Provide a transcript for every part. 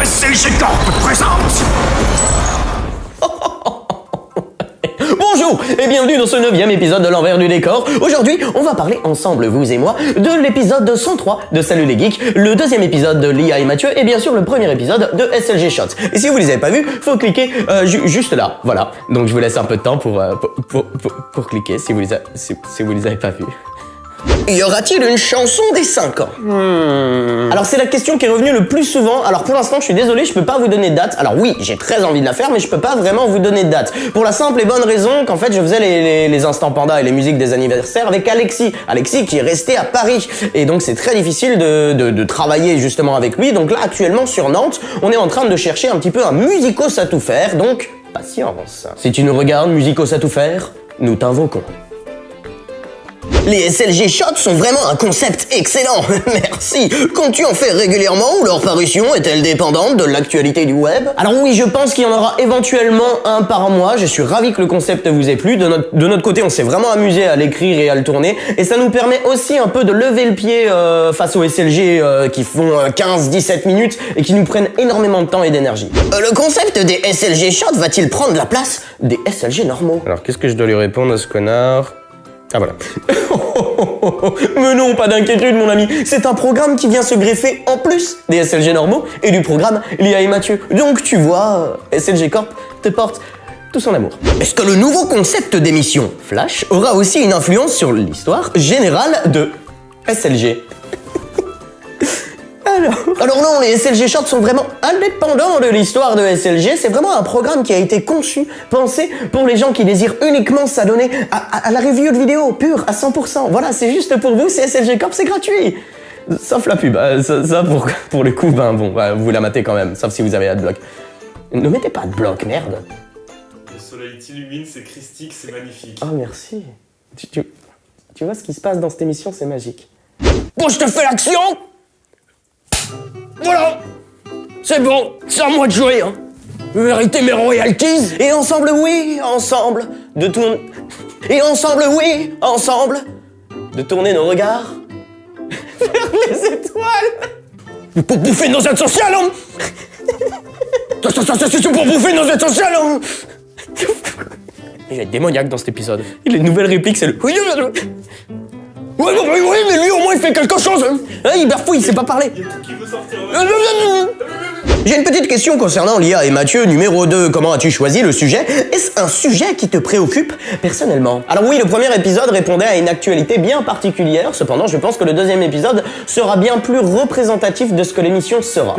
SLG Corp présente. Bonjour et bienvenue dans ce 9e épisode de l'envers du décor. Aujourd'hui, on va parler ensemble, vous et moi, de l'épisode 103 de Salut les Geeks, le deuxième épisode de Lia et Mathieu et bien sûr le premier épisode de SLG Shots. Et si vous les avez pas vus, faut cliquer juste là, voilà. Donc je vous laisse un peu de temps pour cliquer si vous les avez pas vus. Y aura-t-il une chanson des 5 ans? Alors c'est la question qui est revenue le plus souvent. Alors pour l'instant je suis désolé, je peux pas vous donner de date. Alors oui, j'ai très envie de la faire mais je peux pas vraiment vous donner de date. Pour la simple et bonne raison qu'en fait je faisais les instants panda et les musiques des anniversaires avec Alexis. Alexis qui est resté à Paris. Et donc c'est très difficile de travailler justement avec lui. Donc là actuellement sur Nantes, on est en train de chercher un petit peu un musicos à tout faire. Donc patience. Si tu nous regardes, musicos à tout faire, nous t'invoquons. Les SLG Shots sont vraiment un concept excellent, merci. Comptes-tu en faire régulièrement ou leur parution est-elle dépendante de l'actualité du web? Alors oui, je pense qu'il y en aura éventuellement un par mois, je suis ravi que le concept vous ait plu. De notre côté, on s'est vraiment amusé à l'écrire et à le tourner, et ça nous permet aussi un peu de lever le pied face aux SLG qui font 15-17 minutes et qui nous prennent énormément de temps et d'énergie. Le concept des SLG Shots va-t-il prendre la place des SLG normaux? Alors qu'est-ce que je dois lui répondre à ce connard? Ah voilà. Mais non, pas d'inquiétude mon ami, c'est un programme qui vient se greffer en plus des SLG normaux et du programme Lia et Mathieu. Donc tu vois, SLG Corp te porte tout son amour. Est-ce que le nouveau concept d'émission Flash aura aussi une influence sur l'histoire générale de SLG? Alors non, les SLG Shorts sont vraiment indépendants de l'histoire de SLG, c'est vraiment un programme qui a été conçu, pensé pour les gens qui désirent uniquement s'adonner à la review de vidéos pure, à 100%. Voilà, c'est juste pour vous, c'est SLG Corp, c'est gratuit. Sauf la pub, ça pour le coup, vous la matez quand même, sauf si vous avez adblock. Ne mettez pas adblock, merde. Le soleil t'illumine, c'est christique, c'est magnifique. Oh merci. Tu vois ce qui se passe dans cette émission, c'est magique. Bon, je te fais l'action. Voilà, c'est bon, c'est à moi de jouer, hein. Vérité mes royalties. Et ensemble, oui, ensemble, de tourner. Et ensemble, oui, ensemble, de tourner nos regards vers les étoiles. Pour bouffer nos aides sociales, hein. Ça, c'est pour bouffer nos aides sociales, hein. Il va être démoniaque dans cet épisode. Les nouvelles répliques, c'est le... Oui, mais lui au moins il fait quelque chose. Hein, il bafouille, il sait pas parler. Il y a tout qui veut sortir. J'ai une petite question concernant Lia et Mathieu. Numéro 2, comment as-tu choisi le sujet? Est-ce un sujet qui te préoccupe personnellement? Alors oui, le premier épisode répondait à une actualité bien particulière. Cependant, je pense que le deuxième épisode sera bien plus représentatif de ce que l'émission sera.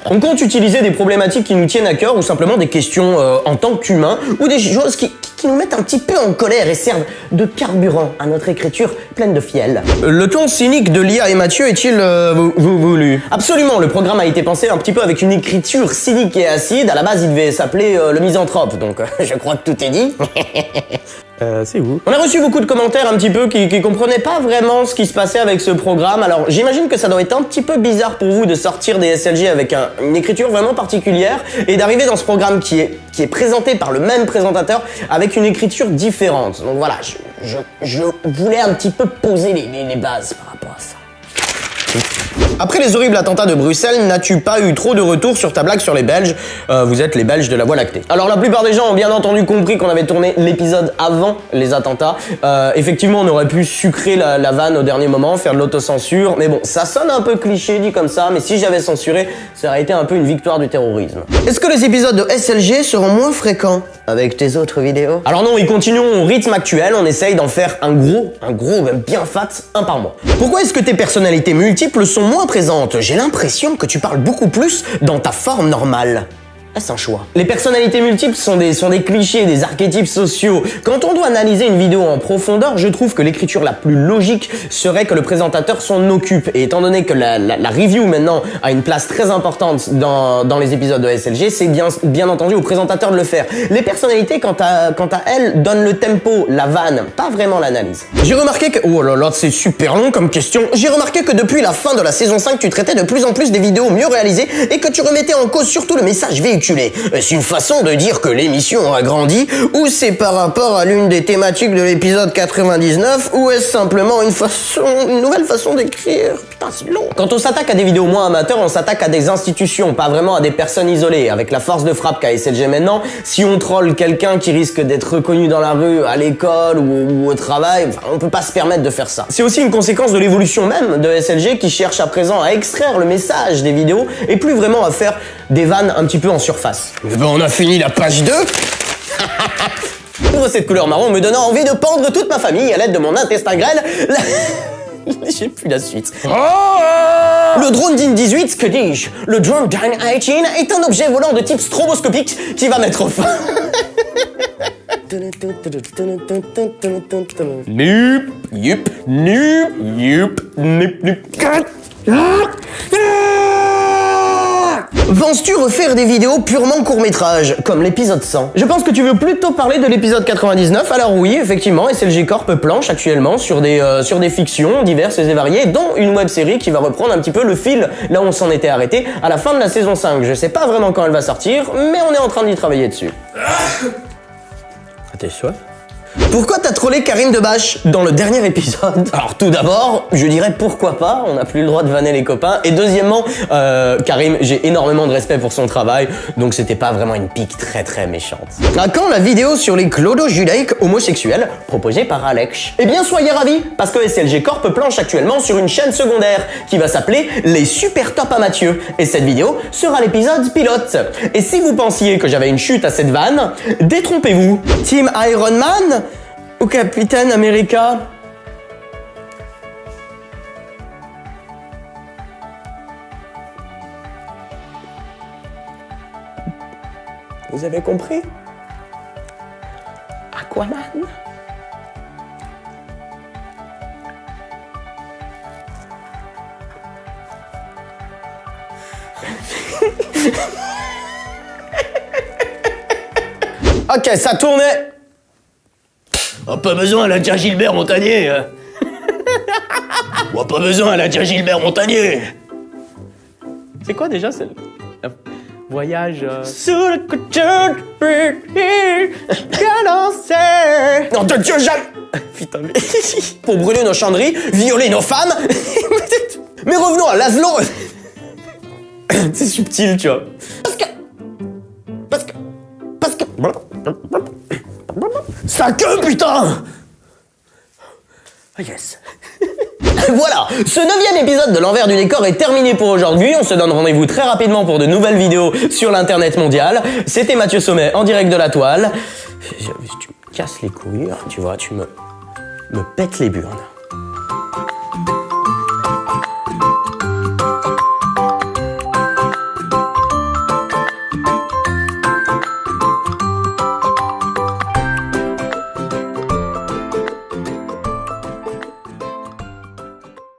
On compte utiliser des problématiques qui nous tiennent à cœur ou simplement des questions en tant qu'humains ou des choses qui nous mettent un petit peu en colère et servent de carburant à notre écriture pleine de fiel. Le ton cynique de Lia et Mathieu est-il voulu? Absolument, le programme a été pensé un petit peu avec une écriture cynique et acide. À la base, il devait s'appeler le misanthrope, donc je crois que tout est dit. C'est vous. On a reçu beaucoup de commentaires un petit peu qui comprenaient pas vraiment ce qui se passait avec ce programme. Alors j'imagine que ça doit être un petit peu bizarre pour vous de sortir des SLG avec une écriture vraiment particulière et d'arriver dans ce programme qui est présenté par le même présentateur avec une écriture différente. Donc voilà, je voulais un petit peu poser les bases par rapport à ça. Après les horribles attentats de Bruxelles, n'as-tu pas eu trop de retours sur ta blague sur les Belges? Vous êtes les Belges de la Voie lactée. Alors la plupart des gens ont bien entendu compris qu'on avait tourné l'épisode avant les attentats. Effectivement, on aurait pu sucrer la vanne au dernier moment, faire de l'autocensure, mais bon, ça sonne un peu cliché dit comme ça, mais si j'avais censuré, ça aurait été un peu une victoire du terrorisme. Est-ce que les épisodes de SLG seront moins fréquents avec tes autres vidéos? Alors non, ils continuent au rythme actuel, on essaye d'en faire un gros, même bien fat, un par mois. Pourquoi est-ce que tes personnalités multiples sont moins présentes? J'ai l'impression que tu parles beaucoup plus dans ta forme normale. Est-ce un choix? Les personnalités multiples sont des clichés, des archétypes sociaux. Quand on doit analyser une vidéo en profondeur, je trouve que l'écriture la plus logique serait que le présentateur s'en occupe. Et étant donné que la review maintenant a une place très importante dans les épisodes de SLG, c'est bien entendu au présentateur de le faire. Les personnalités, quant à elles, donnent le tempo, la vanne, pas vraiment l'analyse. J'ai remarqué que... Oh là là, c'est super long comme question. J'ai remarqué que depuis la fin de la saison 5, tu traitais de plus en plus des vidéos mieux réalisées et que tu remettais en cause surtout le message véhiculé. Est-ce une façon de dire que l'émission a grandi ou c'est par rapport à l'une des thématiques de l'épisode 99 ou est-ce simplement une nouvelle façon d'écrire? putain, c'est long. Quand on s'attaque à des vidéos moins amateurs, on s'attaque à des institutions, pas vraiment à des personnes isolées. Avec la force de frappe qu'a SLG maintenant, si on troll quelqu'un qui risque d'être reconnu dans la rue, à l'école ou au travail, enfin, on peut pas se permettre de faire ça. C'est aussi une conséquence de l'évolution même de SLG qui cherche à présent à extraire le message des vidéos et plus vraiment à faire des vannes un petit peu en surface. Mais ben, on a fini la page 2. Pour cette couleur marron me donnant envie de pendre toute ma famille à l'aide de mon intestin grêle. J'ai plus la suite. Le drone DIN 18, que dis-je? Le drone DIN 18 est un objet volant de type stroboscopique qui va mettre fin. Nup, yup, nup, yup, nup, nup. Penses-tu refaire des vidéos purement court-métrage, comme l'épisode 100? Je pense que tu veux plutôt parler de l'épisode 99, alors oui, effectivement, SLG Corp planche actuellement sur des fictions diverses et variées, dont une web-série qui va reprendre un petit peu le fil là où on s'en était arrêté à la fin de la saison 5. Je sais pas vraiment quand elle va sortir, mais on est en train d'y travailler dessus. T'es soif? Pourquoi t'as trollé Karim Debache dans le dernier épisode? Alors tout d'abord, je dirais pourquoi pas, on n'a plus le droit de vanner les copains. Et deuxièmement, Karim, j'ai énormément de respect pour son travail, donc c'était pas vraiment une pique très méchante. À quand la vidéo sur les clodo-judaïques homosexuels proposée par Alex? Eh bien soyez ravis, parce que SLG Corp planche actuellement sur une chaîne secondaire qui va s'appeler Les Super Top à Mathieu. Et cette vidéo sera l'épisode pilote. Et si vous pensiez que j'avais une chute à cette vanne, détrompez-vous. Team Iron Man ou Capitaine America? Vous avez compris? Aquaman? Ok, ça tournait. Oh, pas besoin, elle a déjà Gilbert Montagnier. Oh, pas besoin, elle a déjà Gilbert Montagnier. C'est quoi déjà ce voyage sous le couture non de Dieu, jamais. Putain, mais pour brûler nos chandries, violer nos femmes. Mais revenons à Laszlo. C'est subtil, tu vois. Parce que sa queue, putain! Ah yes. Voilà, ce 9e épisode de l'envers du décor est terminé pour aujourd'hui. On se donne rendez-vous très rapidement pour de nouvelles vidéos sur l'internet mondial. C'était Mathieu Sommet en direct de la toile. Tu me casses les couilles, tu vois, tu me pètes les burnes.